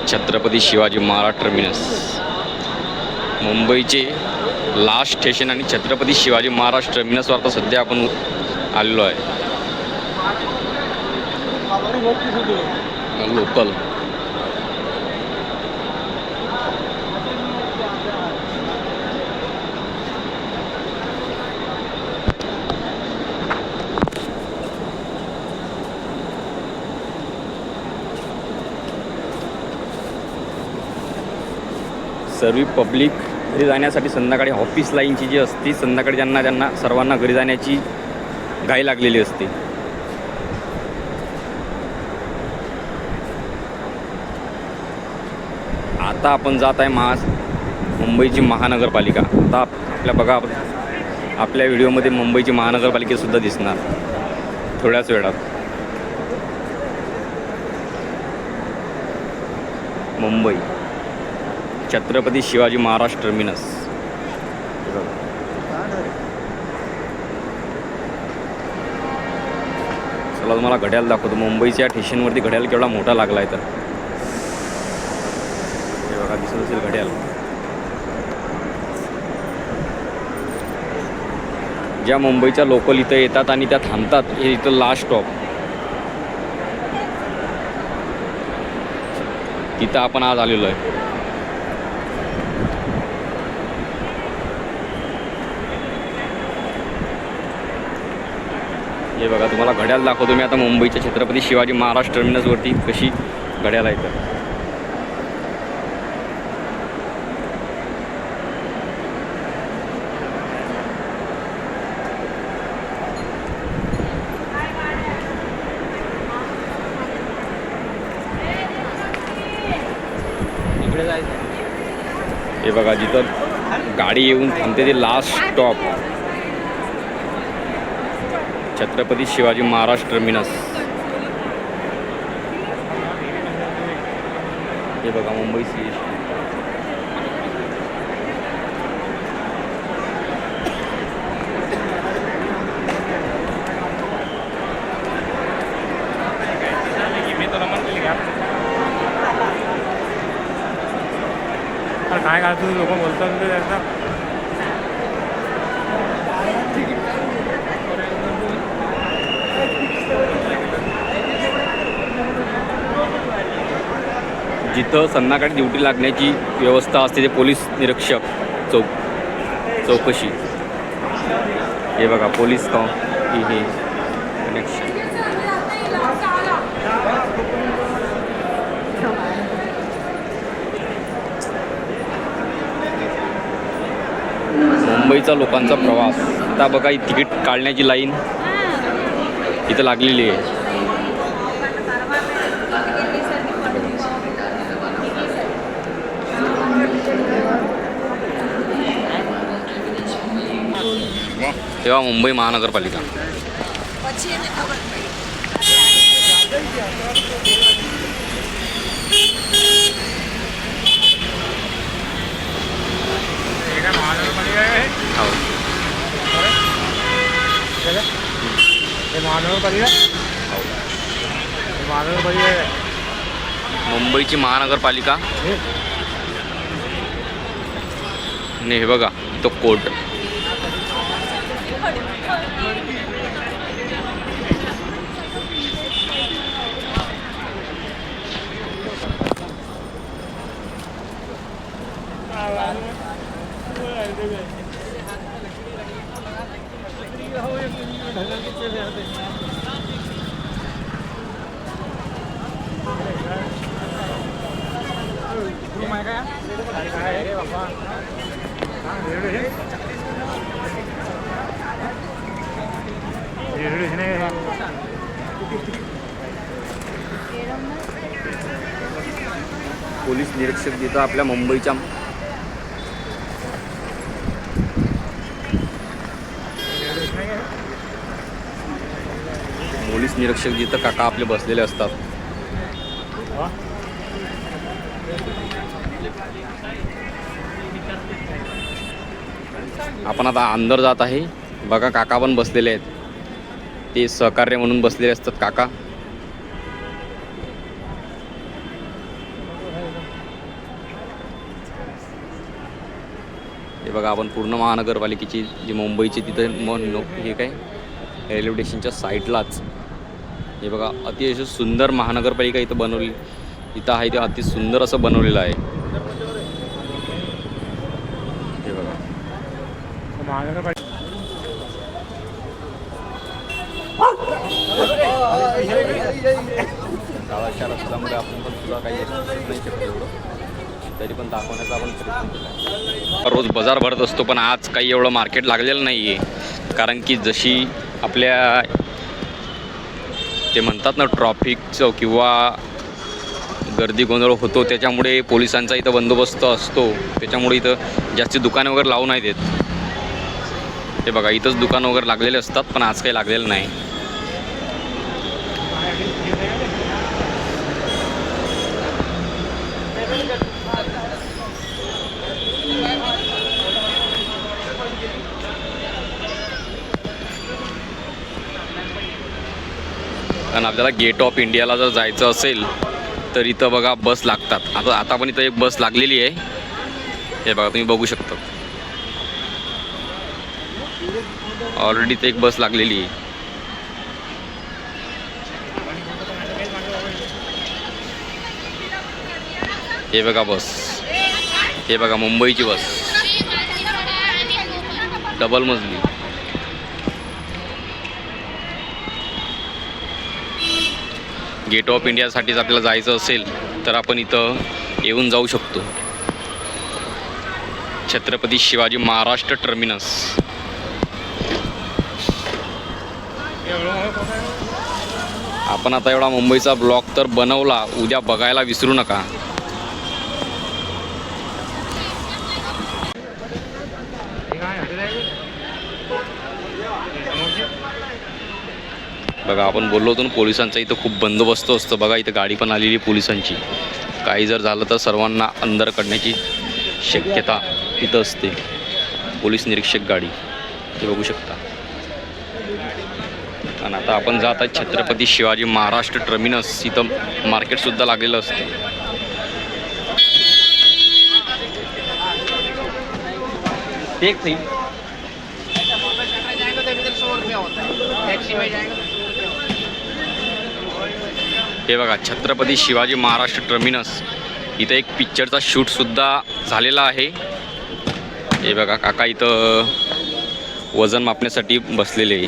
Chhatrapati Shivaji Maharaj terminus, मुंबईचे last station आणि छत्रपती शिवाजी महाराज टर्मिनसवर आता सध्या आपण आलेलो आहे. लोकल सर्व पब्लिक घरी जाण्यासाठी संध्याकाळी ऑफिस लाईनची जी असते, संध्याकाळी ज्यांना सर्वांना घरी जाण्याची घाई लागलेली असते. आता आपण जात आहे मुंबईची महानगरपालिका. आता आपल्या व्हिडिओमध्ये मुंबईची महानगरपालिकेसुद्धा दिसणार थोड्याच वेळात. मुंबई छत्रपती शिवाजी महाराज टर्मिनस. चला तुम्हाला घड्याळ दाखवतो. मुंबईच्या स्टेशनवरती घड्याळ केवढा मोठा लागला आहे तर हे बघा, दिसत असेल घड्याळ. ज्या मुंबईच्या लोकल इथं येतात आणि त्या थांबतात, हे इथं लास्ट स्टॉप. तिथं आपण आज आलेलो आहे. हे बघा, तुम्हाला घड्याळ दाखवतो मी आता मुंबईच्या छत्रपती शिवाजी महाराज टर्मिनसवरती कशी घड्याळ आहे तर. हे बघा, जिथं गाडी येऊन थांबते ते last stop Chhatrapati Shivaji Maharaj terminus. हे बघा मुंबई CST. काय काय तुम्ही लोक बोलतात त्याचा जिथं संध्याकाळी ड्युटी लागण्याची व्यवस्था असते ते पोलीस निरीक्षक चौकशी. हे बघा पोलीस हे कनेक्शन. मुंबईचा लोकांचा प्रवास. आता बघा, तिकीट काढण्याची लाईन इथं लागलेली आहे. तेव्हा मुंबई महानगरपालिका. मुंबईची महानगरपालिका. हे बघा, तो कोर्ट. पोलीस निरीक्षक जिथं आपल्या मुंबईच्या पोलीस निरीक्षक जिथं काका आपले बसलेले असतात. आपण आता अंदर जात आहे. बघा, काका पण बसलेले आहेत. ते सहकार्य म्हणून बसलेले असतात काका. हे बघा आपण पूर्ण महानगरपालिकेची जी मुंबईची तिथं हे काय रेल्वे स्टेशनच्या साईडलाच हे बघा अतिशय सुंदर महानगरपालिका इथं बनवली इथं आहे ते अति सुंदर असं बनवलेलं आहे. हे बघा महानगरपालिका गावाच्या रस्त्यामुळे आपण पण सुद्धा काही नाही शकतो एवढं तरी पण दाखवण्याचा आपण प्रयत्न केला. रोज बाजार भरत असतो पण आज काही एवढं मार्केट लागलेलं नाही आहे कारण की जशी आपल्या ते म्हणतात ना ट्रॉफिकचं किंवा गर्दी गोंधळ होतो त्याच्यामुळे पोलिसांचा इथं बंदोबस्त असतो त्याच्यामुळे इथं जास्ती दुकानं वगैरे लावून नाही देत. हे बघा इथंच दुकानं वगैरे लागलेले असतात पण आज काही लागलेलं नाही. आणि आपल्याला गेट ऑफ इंडियाला जर जायचं असेल तर इथं बघा बस लागतात. आता पण इथं एक बस लागलेली आहे. हे बघा तुम्ही बघू शकता ऑलरेडी इथं एक बस लागलेली आहे. हे बघा बस हे बघा मुंबईची बस डबल मजली. गेट ऑफ इंडियासाठीच आपल्याला जायचं असेल तर आपण इथं येऊन जाऊ शकतो. छत्रपती शिवाजी महाराष्ट्र टर्मिनस. आपण आता एवढा मुंबईचा ब्लॉग तर बनवला उद्या बघायला विसरू नका. बघा आपण बोललो होतो ना पोलिसांचा इथं खूप बंदोबस्त असतो. बघा इथं गाडी पण आलेली पोलिसांची. काही जर झालं तर सर्वांना अंदर काढण्याची शक्यता इथं असते. पोलीस निरीक्षक गाडी ते बघू शकता. आणि आता आपण जात आहे छत्रपती शिवाजी महाराष्ट्र टर्मिनस. इथं मार्केटसुद्धा लागलेलं असतं. एक थी हे बघा छत्रपती शिवाजी महाराष्ट्र टर्मिनस. इथं एक पिक्चरचा शूटसुद्धा झालेला आहे. हे बघा काका इथं वजन मापण्यासाठी बसलेले आहे.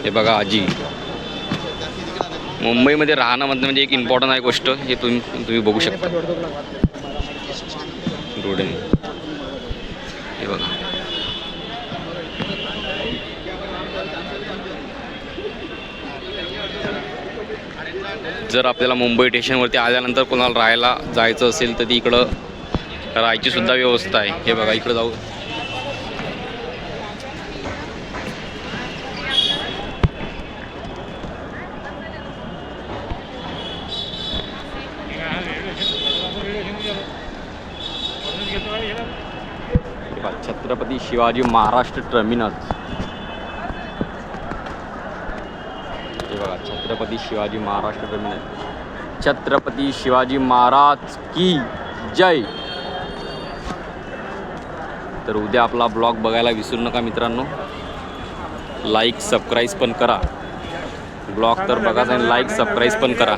हे बघा आजी. मुंबईमध्ये राहणं म्हणजे एक इम्पॉर्टंट आहे गोष्ट. हे तुम्ही बघू शकता रोड आहे. हे बघा जर आपल्याला मुंबई स्टेशनवरती आल्यानंतर कोणाला राहायला जायचं असेल तर ती इकडं राहायची सुद्धा व्यवस्था आहे. हे बघा इकडं जाऊ. छत्रपती शिवाजी महाराष्ट्र टर्मिनस. हे बघा छत्रपती शिवाजी महाराष्ट्र टर्मिनस. छत्रपती शिवाजी महाराज की जय. तर उद्या आपला ब्लॉग बघायला विसरू नका मित्रांनो. लाईक सबस्क्राईब पण करा. ब्लॉग तर बघाच आणि लाईक सबस्क्राईब पण करा.